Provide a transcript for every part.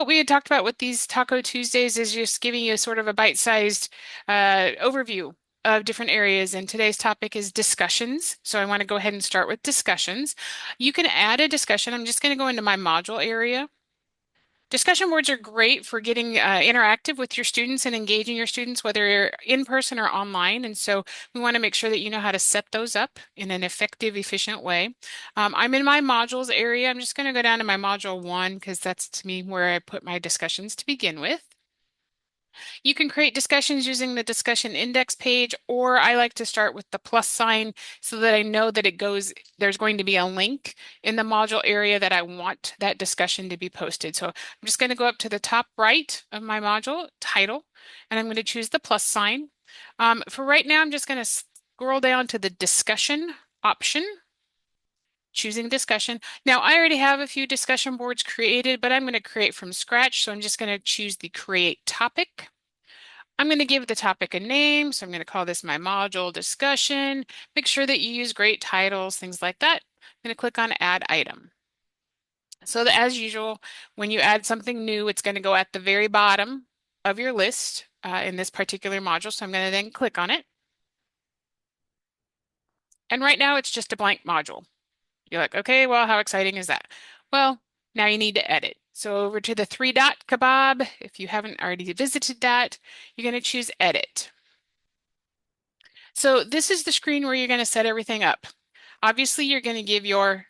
What we had talked about with these Taco Tuesdays is just giving you sort of a bite-sized overview of different areas. And today's topic is discussions. So I want to go ahead and start with discussions. You can add a discussion. I'm just going to go into my module area. Discussion boards are great for getting interactive with your students and engaging your students, whether you're in person or online. And so we want to make sure that you know how to set those up in an effective, efficient way. I'm in my modules area. I'm just going to go down to my module one because that's to me where I put my discussions to begin with. You can create discussions using the discussion index page, or I like to start with the plus sign so that I know that there's going to be a link in the module area that I want that discussion to be posted. So I'm just going to go up to the top right of my module title, and I'm going to choose the plus sign. For right now, I'm just going to scroll down to the discussion option. Choosing discussion. Now, I already have a few discussion boards created, but I'm going to create from scratch. So I'm just going to choose the create topic. I'm going to give the topic a name, so I'm going to call this my module discussion. Make sure that you use great titles, things like that. I'm going to click on Add Item. So that, as usual, when you add something new, it's going to go at the very bottom of your list in this particular module. So I'm going to then click on it. And right now it's just a blank module. You're like, okay, well, how exciting is that? Well, now you need to edit. So over to the three dot kebab, if you haven't already visited that, you're going to choose Edit. So this is the screen where you're going to set everything up. Obviously, you're going to give your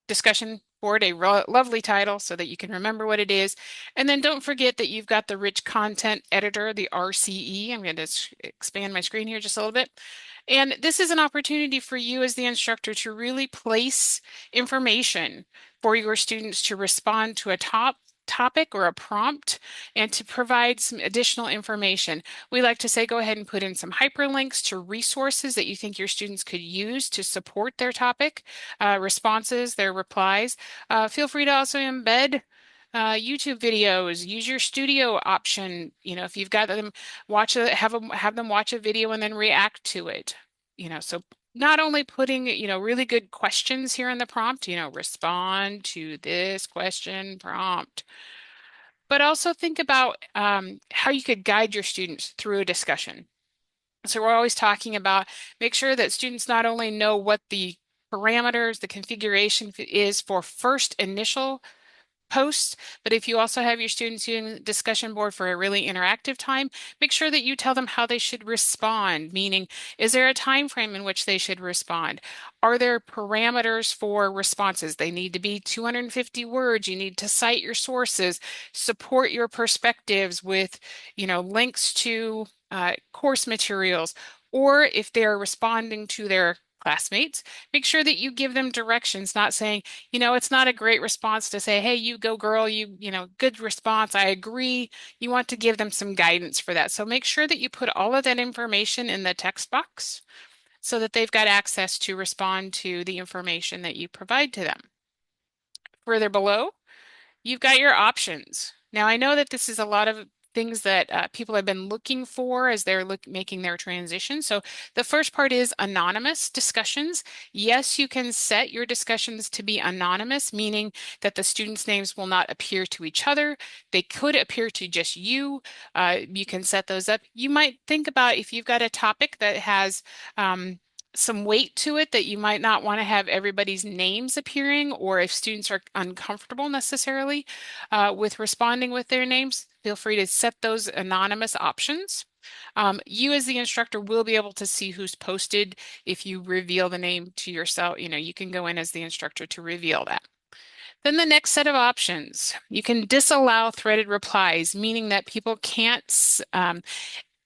discussion board a lovely title so that you can remember what it is. And then don't forget that you've got the rich content editor, the RCE. I'm going to expand my screen here just a little bit. And this is an opportunity for you as the instructor to really place information for your students to respond to a topic or a prompt and to provide some additional information. We like to say go ahead and put in some hyperlinks to resources that you think your students could use to support their topic, responses, their replies. Feel free to also embed YouTube videos. Use your studio option. You know, if you've got them have them watch a video and then react to it. You know, so not only putting, really good questions here in the prompt, respond to this question prompt, but also think about how you could guide your students through a discussion. So we're always talking about make sure that students not only know what the parameters, the configuration is for first initial posts, but if you also have your students using the discussion board for a really interactive time, make sure that you tell them how they should respond, meaning, is there a time frame in which they should respond? Are there parameters for responses? They need to be 250 words. You need to cite your sources, support your perspectives with, links to course materials, or if they're responding to their classmates, make sure that you give them directions, not saying, it's not a great response to say, hey, you go girl, good response. I agree. You want to give them some guidance for that. So make sure that you put all of that information in the text box so that they've got access to respond to the information that you provide to them. Further below, you've got your options. Now, I know that this is a lot of things that people have been looking for as they're making their transition. So the first part is anonymous discussions. Yes, you can set your discussions to be anonymous, meaning that the students' names will not appear to each other. They could appear to just you. You can set those up. You might think about if you've got a topic that has some weight to it that you might not want to have everybody's names appearing, or if students are uncomfortable necessarily with responding with their names, feel free to set those anonymous options. You as the instructor will be able to see who's posted if you reveal the name to yourself. You can go in as the instructor to reveal that. Then the next set of options, you can disallow threaded replies, meaning that people can't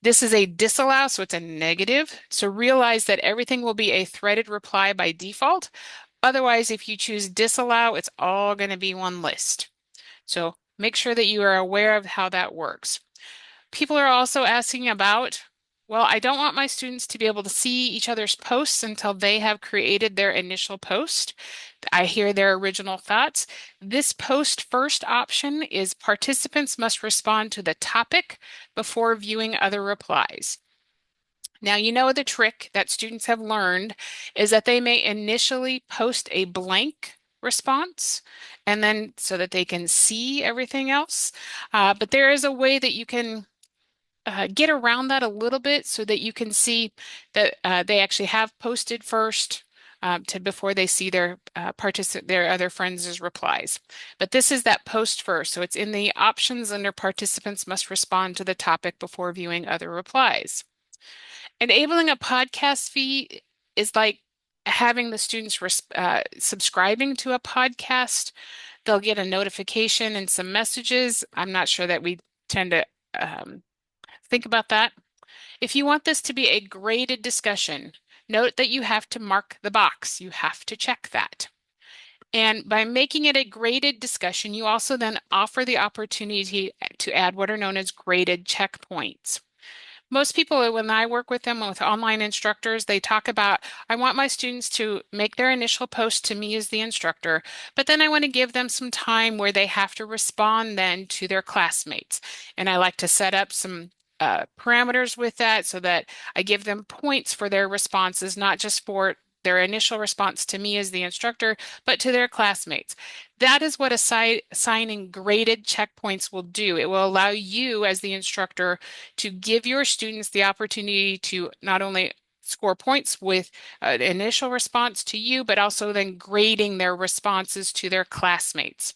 this is a disallow, so it's a negative. So realize that everything will be a threaded reply by default. Otherwise, if you choose disallow, it's all going to be one list. So make sure that you are aware of how that works. People are also asking about, well, I don't want my students to be able to see each other's posts until they have created their initial post. I hear their original thoughts. This post first option is participants must respond to the topic before viewing other replies. Now, the trick that students have learned is that they may initially post a blank response, and then so that they can see everything else. But there is a way that you can get around that a little bit so that you can see that they actually have posted first to before they see their other friends' replies. But this is that post first, so it's in the options under participants must respond to the topic before viewing other replies. Enabling a podcast feed is like having the students subscribing to a podcast. They'll get a notification and some messages. I'm not sure that we tend to think about that. If you want this to be a graded discussion, note that you have to mark the box. You have to check that. And by making it a graded discussion, you also then offer the opportunity to add what are known as graded checkpoints. Most people, when I work with them with online instructors, they talk about, I want my students to make their initial post to me as the instructor, but then I want to give them some time where they have to respond then to their classmates. And I like to set up some parameters with that so that I give them points for their responses, not just for their initial response to me as the instructor, but to their classmates. That is what assigning graded checkpoints will do. It will allow you as the instructor to give your students the opportunity to not only score points with an initial response to you, but also then grading their responses to their classmates.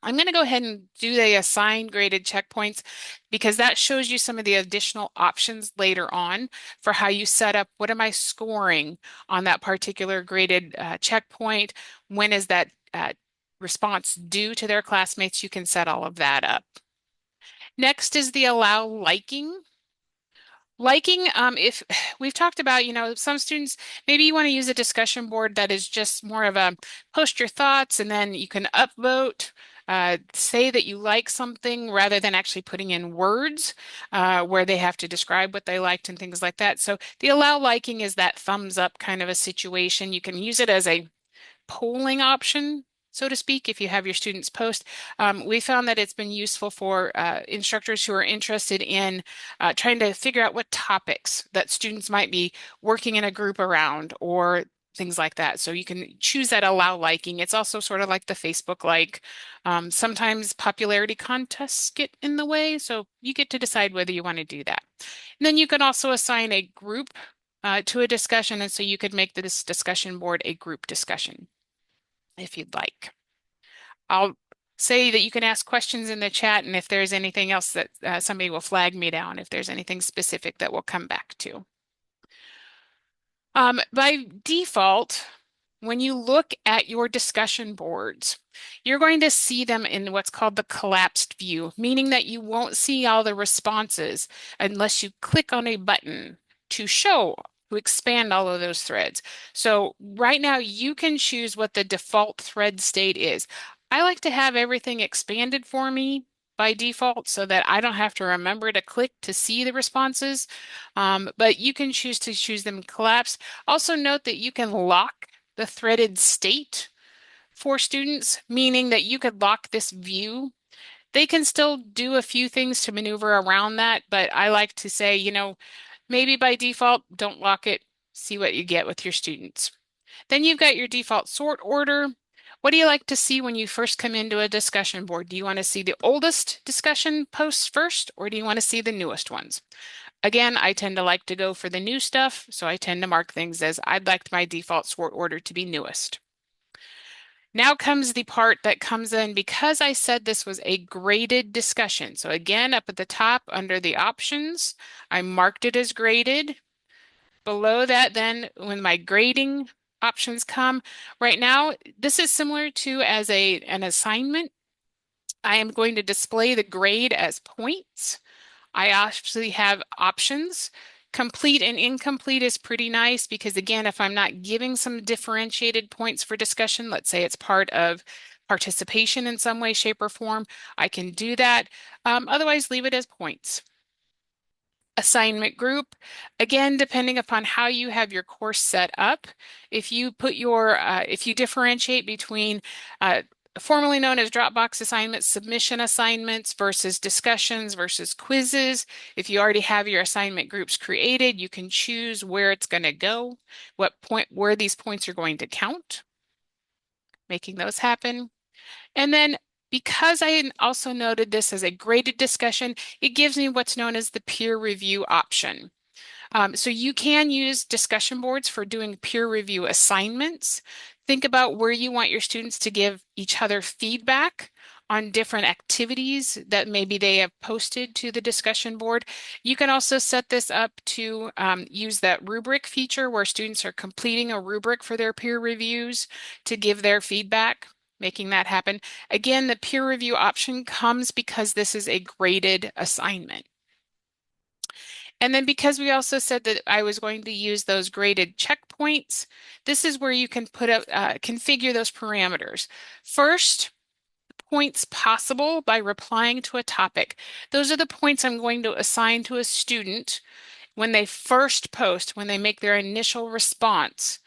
I'm going to go ahead and do the assign graded checkpoints because that shows you some of the additional options later on for how you set up what am I scoring on that particular graded checkpoint? When is that response due to their classmates? You can set all of that up. Next is the allow liking. Liking, if we've talked about, some students, maybe you want to use a discussion board that is just more of a post your thoughts and then you can upvote, say that you like something rather than actually putting in words where they have to describe what they liked and things like that. So the allow liking is that thumbs up kind of a situation. You can use it as a polling option, so to speak, if you have your students post. We found that it's been useful for instructors who are interested in trying to figure out what topics that students might be working in a group around or things like that. So you can choose that allow liking. It's also sort of like the Facebook like. Sometimes popularity contests get in the way, so you get to decide whether you want to do that. And then you can also assign a group to a discussion, and so you could make this discussion board a group discussion if you'd like. I'll say that you can ask questions in the chat, and if there's anything else that somebody will flag me down if there's anything specific that we'll come back to. By default, when you look at your discussion boards, you're going to see them in what's called the collapsed view, meaning that you won't see all the responses unless you click on a button to show, to expand all of those threads. So right now you can choose what the default thread state is. I like to have everything expanded for me by default so that I don't have to remember to click to see the responses. But you can choose to choose them collapsed. Also note that you can lock the threaded state for students, meaning that you could lock this view. They can still do a few things to maneuver around that, but I like to say, maybe by default, don't lock it, see what you get with your students. Then you've got your default sort order. What do you like to see when you first come into a discussion board? Do you want to see the oldest discussion posts first, or do you want to see the newest ones? Again, I tend to like to go for the new stuff, so I tend to mark things as I'd like my default sort order to be newest. Now comes the part that comes in because I said this was a graded discussion. So again, up at the top under the options, I marked it as graded. Below that, then when my grading options come, right now, this is similar to as an assignment. I am going to display the grade as points. I actually have options. Complete and incomplete is pretty nice because again, if I'm not giving some differentiated points for discussion, let's say it's part of participation in some way, shape, or form, I can do that. Otherwise, leave it as points. Assignment group, again, depending upon how you have your course set up, if you differentiate between formerly known as Dropbox assignments, submission assignments versus discussions versus quizzes. If you already have your assignment groups created, you can choose where it's going to go, where these points are going to count. making those happen. And then because I also noted this as a graded discussion, it gives me what's known as the peer review option. So you can use discussion boards for doing peer review assignments. Think about where you want your students to give each other feedback on different activities that maybe they have posted to the discussion board. You can also set this up to use that rubric feature where students are completing a rubric for their peer reviews to give their feedback, making that happen. Again, the peer review option comes because this is a graded assignment. And then because we also said that I was going to use those graded checkpoints, this is where you can put up, configure those parameters. First, points possible by replying to a topic. Those are the points I'm going to assign to a student when they first post, when they make their initial response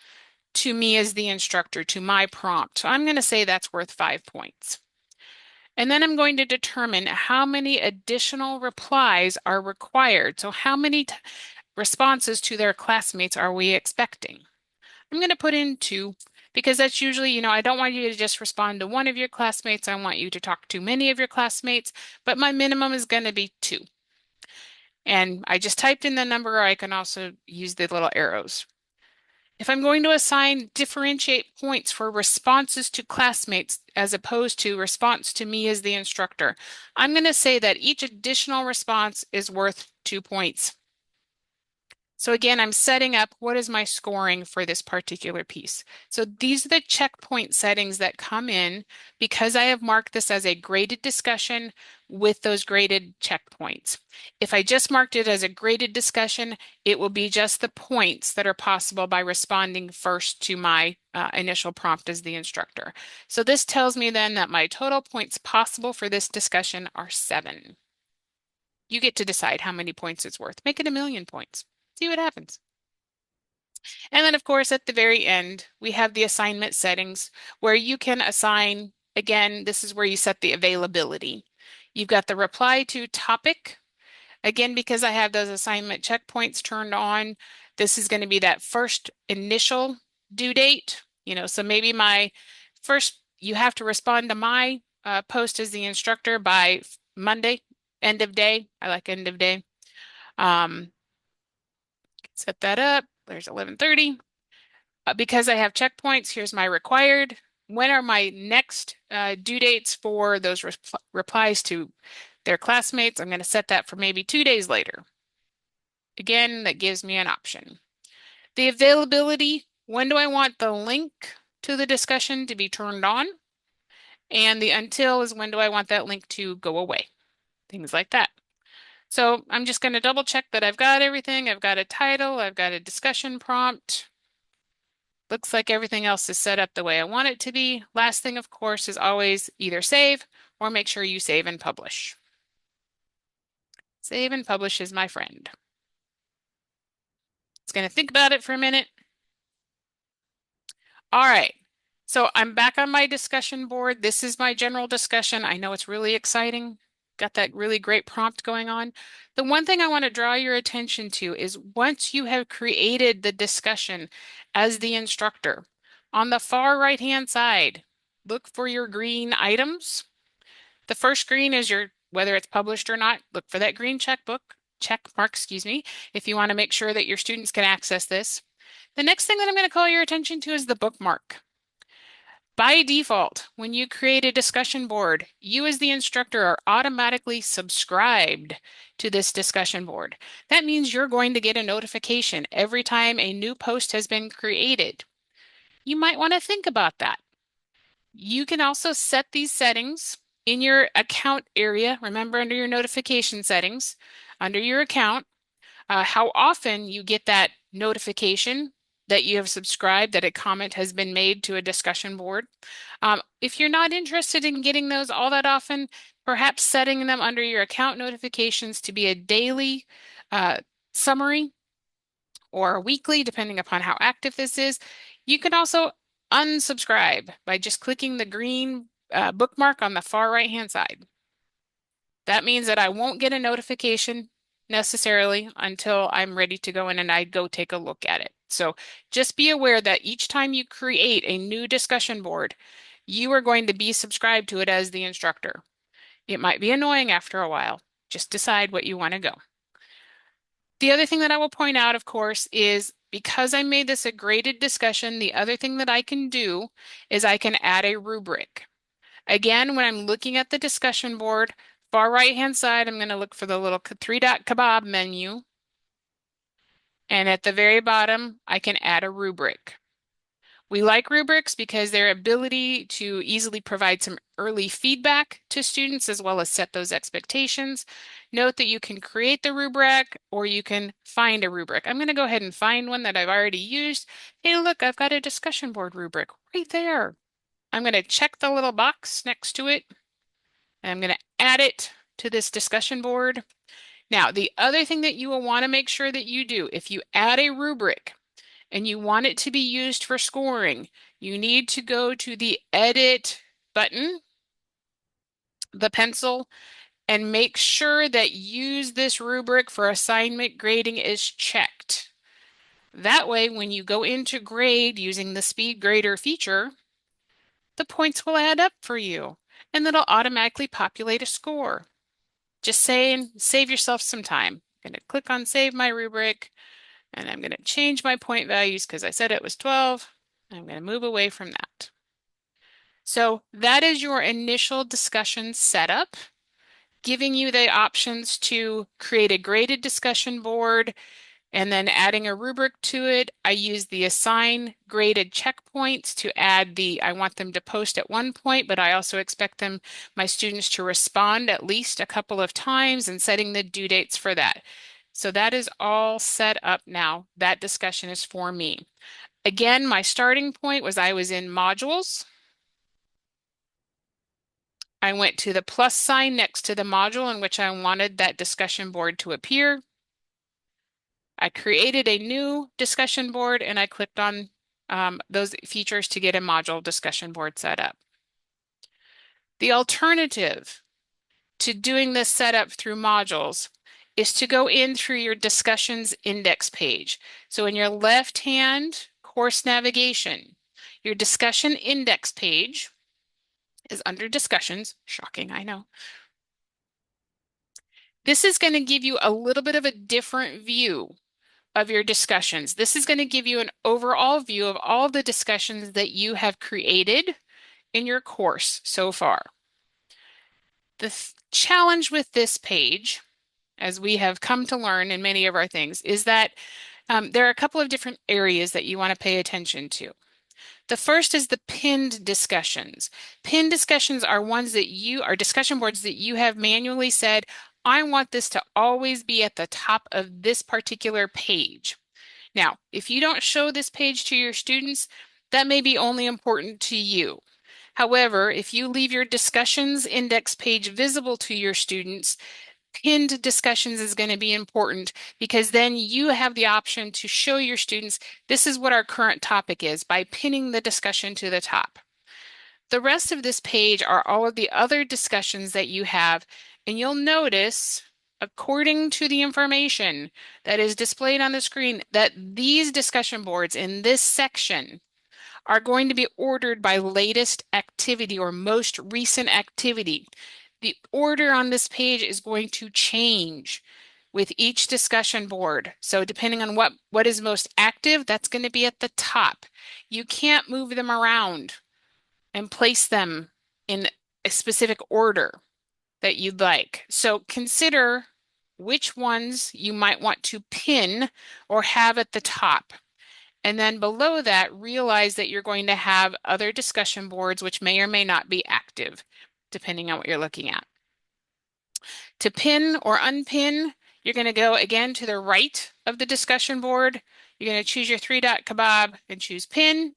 to me as the instructor, to my prompt. So I'm going to say that's worth 5 points. And then I'm going to determine how many additional replies are required. So how many responses to their classmates are we expecting? I'm going to put in 2 because that's usually, I don't want you to just respond to one of your classmates. I want you to talk to many of your classmates, but my minimum is going to be 2. And I just typed in the number, or I can also use the little arrows. If I'm going to assign differentiate points for responses to classmates as opposed to response to me as the instructor, I'm going to say that each additional response is worth 2 points. So again, I'm setting up what is my scoring for this particular piece. So these are the checkpoint settings that come in because I have marked this as a graded discussion with those graded checkpoints. If I just marked it as a graded discussion, it will be just the points that are possible by responding first to my initial prompt as the instructor. So this tells me then that my total points possible for this discussion are 7. You get to decide how many points it's worth. Make it 1,000,000 points. See what happens. And then, of course, at the very end, we have the assignment settings where you can assign, again, this is where you set the availability. You've got the reply to topic. Again, because I have those assignment checkpoints turned on, this is going to be that first initial due date. So maybe my first, you have to respond to my post as the instructor by Monday, end of day. I like end of day. Set that up. There's 11:30. Because I have checkpoints, here's my required. When are my next due dates for those replies to their classmates? I'm going to set that for maybe 2 days later. Again, that gives me an option. The availability, when do I want the link to the discussion to be turned on? And the until is when do I want that link to go away? Things like that. So I'm just going to double check that I've got everything. I've got a title, I've got a discussion prompt. Looks like everything else is set up the way I want it to be. Last thing, of course, is always either save or make sure you save and publish. Save and publish is my friend. It's going to think about it for a minute. All right. So I'm back on my discussion board. This is my general discussion. I know it's really exciting. Got that really great prompt going on. The one thing I want to draw your attention to is once you have created the discussion as the instructor, on the far right-hand side, look for your green items. The first green is your, whether it's published or not, look for that green check mark, excuse me, if you want to make sure that your students can access this. The next thing that I'm going to call your attention to is the bookmark. By default, when you create a discussion board, you as the instructor are automatically subscribed to this discussion board. That means you're going to get a notification every time a new post has been created. You might want to think about that. You can also set these settings in your account area. Remember, under your notification settings, under your account, how often you get that notification that you have subscribed, that a comment has been made to a discussion board. If you're not interested in getting those all that often, perhaps setting them under your account notifications to be a daily summary or a weekly, depending upon how active this is. You can also unsubscribe by just clicking the green bookmark on the far right-hand side. That means that I won't get a notification necessarily until I'm ready to go in and I go take a look at it. So just be aware that each time you create a new discussion board, You are going to be subscribed to it as the instructor. It might be annoying after a while. Just decide what you want to go. The other thing that I will point out, of course, is because I made this a graded discussion, the other thing that I can do is I can add a rubric. Again, when I'm looking at the discussion board, far right-hand side, I'm going to look for the little three-dot kebab menu. And at the very bottom, I can add a rubric. We like rubrics because their ability to easily provide some early feedback to students as well as set those expectations. Note that you can create the rubric or you can find a rubric. I'm going to go ahead and find one that I've already used. Hey, look, I've got a discussion board rubric right there. I'm going to check the little box next to it, and I'm going to add it to this discussion board. Now, the other thing that you will want to make sure that you do, if you add a rubric, and you want it to be used for scoring, you need to go to the Edit button, the pencil, and make sure that Use this rubric for assignment grading is checked. That way, when you go into grade using the speed grader feature, the points will add up for you, and it'll automatically populate a score. Just saying, save yourself some time. I'm going to click on Save My Rubric, and I'm going to change my point values because I said it was 12. I'm going to move away from that. So that is your initial discussion setup, giving you the options to create a graded discussion board and then adding a rubric to it. I use the assign graded checkpoints to add I want them to post at one point, but I also expect my students to respond at least a couple of times and setting the due dates for that. So that is all set up now. That discussion is for me. Again, my starting point was I was in modules. I went to the plus sign next to the module in which I wanted that discussion board to appear. I created a new discussion board and I clicked on those features to get a module discussion board set up. The alternative to doing this setup through modules is to go in through your discussions index page. So in your left-hand course navigation, your discussion index page is under discussions. Shocking, I know. This is going to give you a little bit of a different view of your discussions. This is going to give you an overall view of all the discussions that you have created in your course so far. The challenge with this page, as we have come to learn in many of our things, is that there are a couple of different areas that you want to pay attention to. The first is the pinned discussions. Pinned discussions are ones that are discussion boards that you have manually said, I want this to always be at the top of this particular page. Now, if you don't show this page to your students, that may be only important to you. However, if you leave your discussions index page visible to your students, pinned discussions is going to be important because then you have the option to show your students this is what our current topic is by pinning the discussion to the top. The rest of this page are all of the other discussions that you have, and you'll notice, according to the information that is displayed on the screen, that these discussion boards in this section are going to be ordered by latest activity or most recent activity. The order on this page is going to change with each discussion board. So depending on what is most active, that's going to be at the top. You can't move them around and place them in a specific order that you'd like. So consider which ones you might want to pin or have at the top. And then below that, realize that you're going to have other discussion boards which may or may not be active, depending on what you're looking at. To pin or unpin, you're going to go again to the right of the discussion board. You're going to choose your three-dot kebab and choose pin.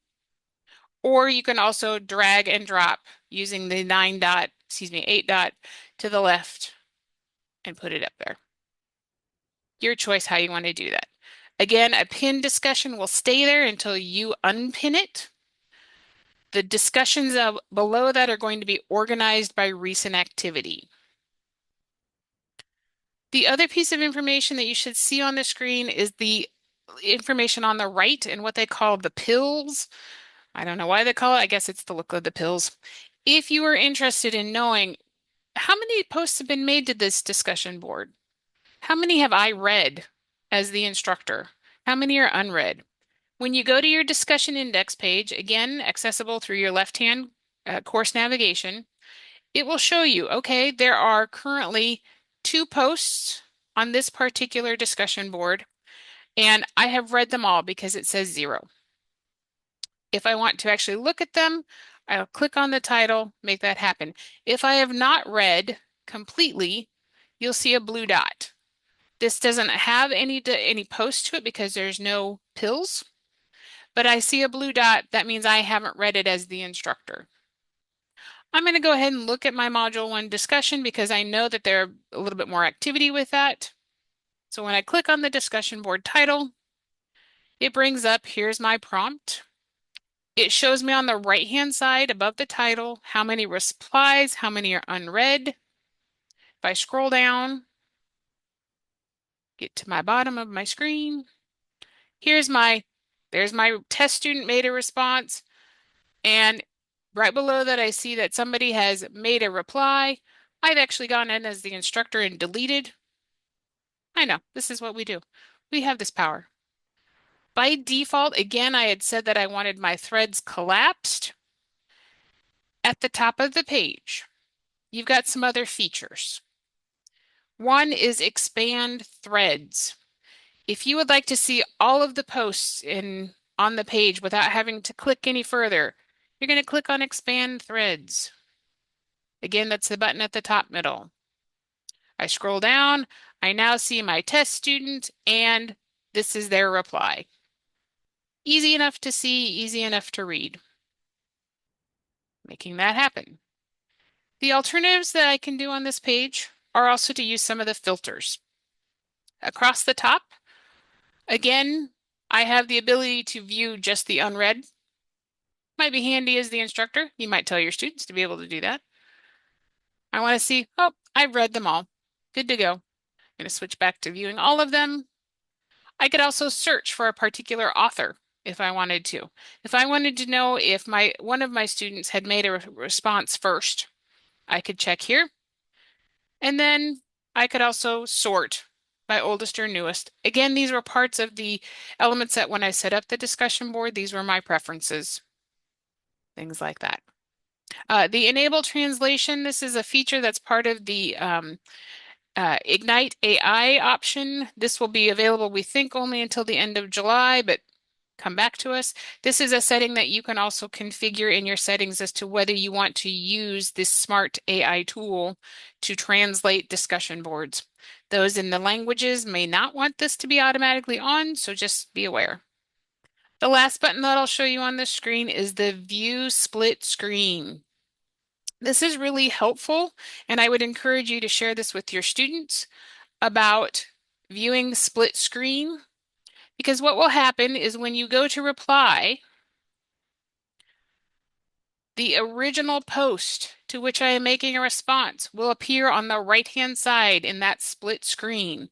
Or you can also drag and drop using the 8 dot to the left and put it up there. Your choice how you want to do that. Again, a pin discussion will stay there until you unpin it. The discussions below that are going to be organized by recent activity. The other piece of information that you should see on the screen is the information on the right and what they call the pills. I don't know why they call it. I guess it's the look of the pills. If you are interested in knowing how many posts have been made to this discussion board, how many have I read as the instructor? How many are unread? When you go to your discussion index page, again, accessible through your left-hand course navigation, it will show you, okay, there are currently 2 posts on this particular discussion board, and I have read them all because it says 0. If I want to actually look at them, I'll click on the title, make that happen. If I have not read completely, you'll see a blue dot. This doesn't have any post to it because there's no pills, but I see a blue dot. That means I haven't read it as the instructor. I'm going to go ahead and look at my Module 1 discussion because I know that there's a little bit more activity with that. So when I click on the discussion board title, it brings up, here's my prompt. It shows me on the right-hand side above the title how many replies, how many are unread. If I scroll down, get to my bottom of my screen, there's my test student made a response. And right below that, I see that somebody has made a reply. I've actually gone in as the instructor and deleted. I know, this is what we do. We have this power. By default, again, I had said that I wanted my threads collapsed. At the top of the page, you've got some other features. One is expand threads. If you would like to see all of the posts on the page without having to click any further, you're going to click on expand threads. Again, that's the button at the top middle. I scroll down, I now see my test student, and this is their reply. Easy enough to see, easy enough to read. Making that happen. The alternatives that I can do on this page are also to use some of the filters. Across the top, again, I have the ability to view just the unread. Might be handy as the instructor. You might tell your students to be able to do that. I want to see, oh, I've read them all. Good to go. I'm going to switch back to viewing all of them. I could also search for a particular author if I wanted to. If I wanted to know if one of my students had made a response first, I could check here. And then I could also sort by oldest or newest. Again, these were parts of the elements that when I set up the discussion board, these were my preferences, things like that. The enable translation, this is a feature that's part of the Ignite AI option. This will be available, we think, only until the end of July, but come back to us. This is a setting that you can also configure in your settings as to whether you want to use this smart AI tool to translate discussion boards. Those in the languages may not want this to be automatically on, so just be aware. The last button that I'll show you on the screen is the View Split Screen. This is really helpful, and I would encourage you to share this with your students about viewing split screen, because what will happen is when you go to reply, the original post to which I am making a response will appear on the right-hand side in that split screen.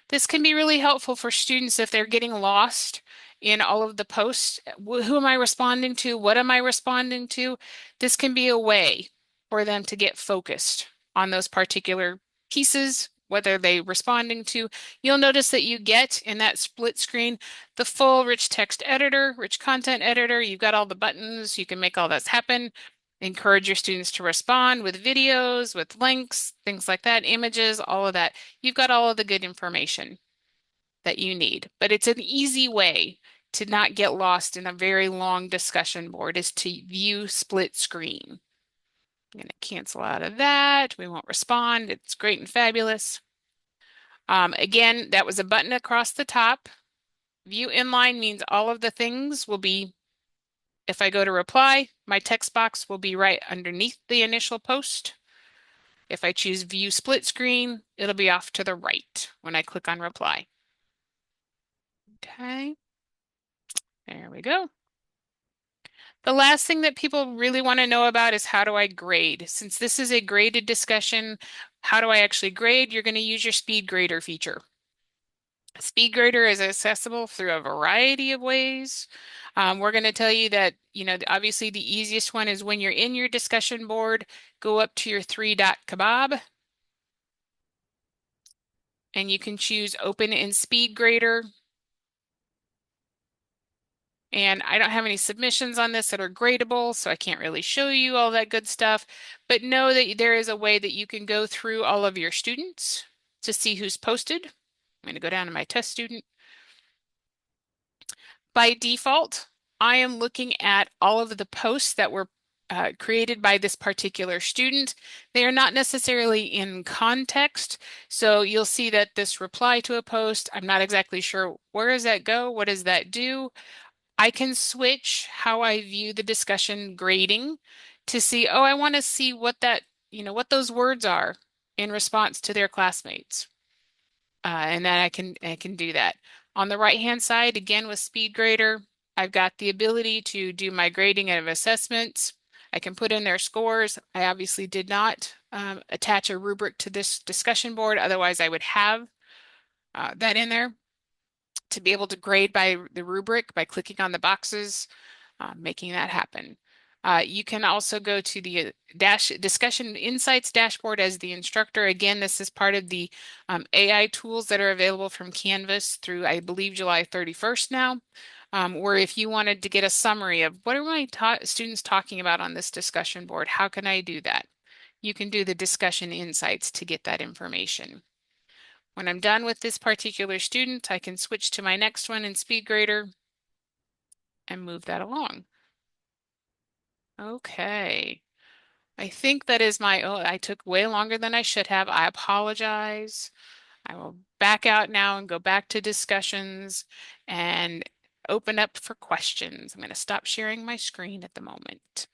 This can be really helpful for students if they're getting lost in all of the posts. Who am I responding to? What am I responding to? This can be a way for them to get focused on those particular pieces, whether they're responding to. You'll notice that you get in that split screen the full rich text editor, rich content editor. You've got all the buttons. You can make all this happen. Encourage your students to respond with videos, with links, things like that, images, all of that. You've got all of the good information that you need. But it's an easy way to not get lost in a very long discussion board is to view split screen. I'm going to cancel out of that. We won't respond. It's great and fabulous. Again, that was a button across the top. View inline means all of the things will be, if I go to reply, my text box will be right underneath the initial post. If I choose view split screen, it'll be off to the right when I click on reply. Okay, there we go. The last thing that people really want to know about is how do I grade? Since this is a graded discussion, how do I actually grade? You're going to use your speed grader feature. SpeedGrader is accessible through a variety of ways. We're going to tell you that, obviously the easiest one is when you're in your discussion board, go up to your three-dot kebab, and you can choose Open in SpeedGrader. And I don't have any submissions on this that are gradable, so I can't really show you all that good stuff. But know that there is a way that you can go through all of your students to see who's posted. I'm going to go down to my test student. By default, I am looking at all of the posts that were created by this particular student. They are not necessarily in context, so you'll see that this reply to a post, I'm not exactly sure where does that go, what does that do? I can switch how I view the discussion grading to see, oh, I want to see what that, what those words are in response to their classmates. And then I can do that. On the right-hand side, again with SpeedGrader, I've got the ability to do my grading of assessments. I can put in their scores. I obviously did not attach a rubric to this discussion board, otherwise I would have that in there to be able to grade by the rubric by clicking on the boxes, making that happen. You can also go to the discussion insights dashboard as the instructor. Again, this is part of the AI tools that are available from Canvas through, I believe, July 31st now, where if you wanted to get a summary of what are my students talking about on this discussion board, how can I do that? You can do the discussion insights to get that information. When I'm done with this particular student, I can switch to my next one in SpeedGrader and move that along. Okay. I think that is I took way longer than I should have. I apologize. I will back out now and go back to discussions and open up for questions. I'm going to stop sharing my screen at the moment.